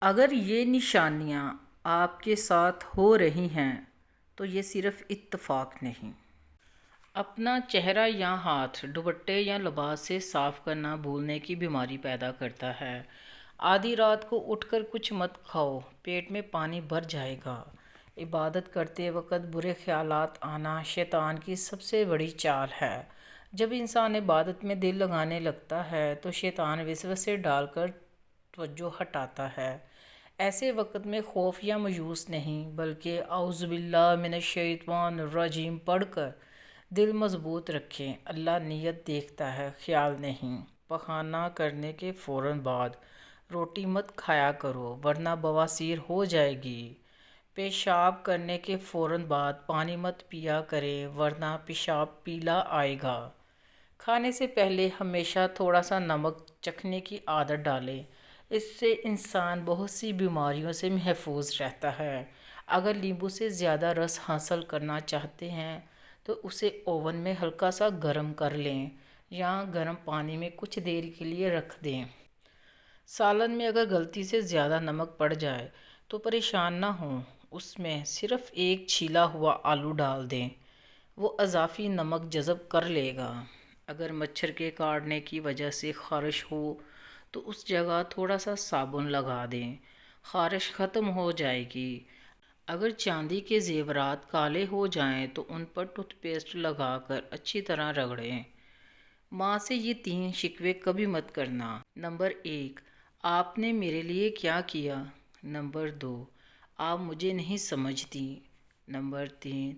اگر یہ نشانیاں آپ کے ساتھ ہو رہی ہیں تو یہ صرف اتفاق نہیں۔ اپنا چہرہ یا ہاتھ دوپٹے یا لباس سے صاف کرنا بھولنے کی بیماری پیدا کرتا ہے۔ آدھی رات کو اٹھ کر کچھ مت کھاؤ، پیٹ میں پانی بھر جائے گا۔ عبادت کرتے وقت برے خیالات آنا شیطان کی سب سے بڑی چال ہے۔ جب انسان عبادت میں دل لگانے لگتا ہے تو شیطان وسوسے ڈال کر توجہ ہٹاتا ہے۔ ایسے وقت میں خوف یا مایوس نہیں بلکہ اعوذ باللہ من الشیطان الرجیم پڑھ کر دل مضبوط رکھیں۔ اللہ نیت دیکھتا ہے، خیال نہیں۔ پخانہ کرنے کے فوراً بعد روٹی مت کھایا کرو ورنہ بواسیر ہو جائے گی۔ پیشاب کرنے کے فوراً بعد پانی مت پیا کریں ورنہ پیشاب پیلا آئے گا۔ کھانے سے پہلے ہمیشہ تھوڑا سا نمک چکھنے کی عادت ڈالیں، اس سے انسان بہت سی بیماریوں سے محفوظ رہتا ہے۔ اگر لیمبو سے زیادہ رس حاصل کرنا چاہتے ہیں تو اسے اوون میں ہلکا سا گرم کر لیں یا گرم پانی میں کچھ دیر کے لیے رکھ دیں۔ سالن میں اگر غلطی سے زیادہ نمک پڑ جائے تو پریشان نہ ہوں، اس میں صرف ایک چھیلا ہوا آلو ڈال دیں، وہ اضافی نمک جذب کر لے گا۔ اگر مچھر کے کاٹنے کی وجہ سے خارش ہو تو اس جگہ تھوڑا سا صابن لگا دیں، خارش ختم ہو جائے گی۔ اگر چاندی کے زیورات کالے ہو جائیں تو ان پر ٹوتھ پیسٹ لگا کر اچھی طرح رگڑیں۔ ماں سے یہ 3 شکوے کبھی مت کرنا۔ نمبر 1، آپ نے میرے لیے کیا کیا؟ نمبر 2، آپ مجھے نہیں سمجھتی۔ نمبر 3،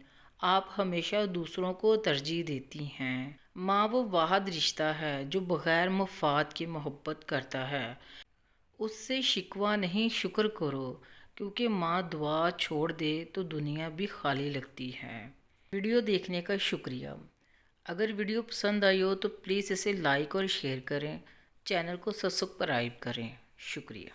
آپ ہمیشہ دوسروں کو ترجیح دیتی ہیں۔ ماں وہ واحد رشتہ ہے جو بغیر مفاد کے محبت کرتا ہے۔ اس سے شکوہ نہیں شکر کرو، کیونکہ ماں دعا چھوڑ دے تو دنیا بھی خالی لگتی ہے۔ ویڈیو دیکھنے کا شکریہ۔ اگر ویڈیو پسند آئی ہو تو پلیز اسے لائک اور شیئر کریں، چینل کو سبسکرائب کریں۔ شکریہ۔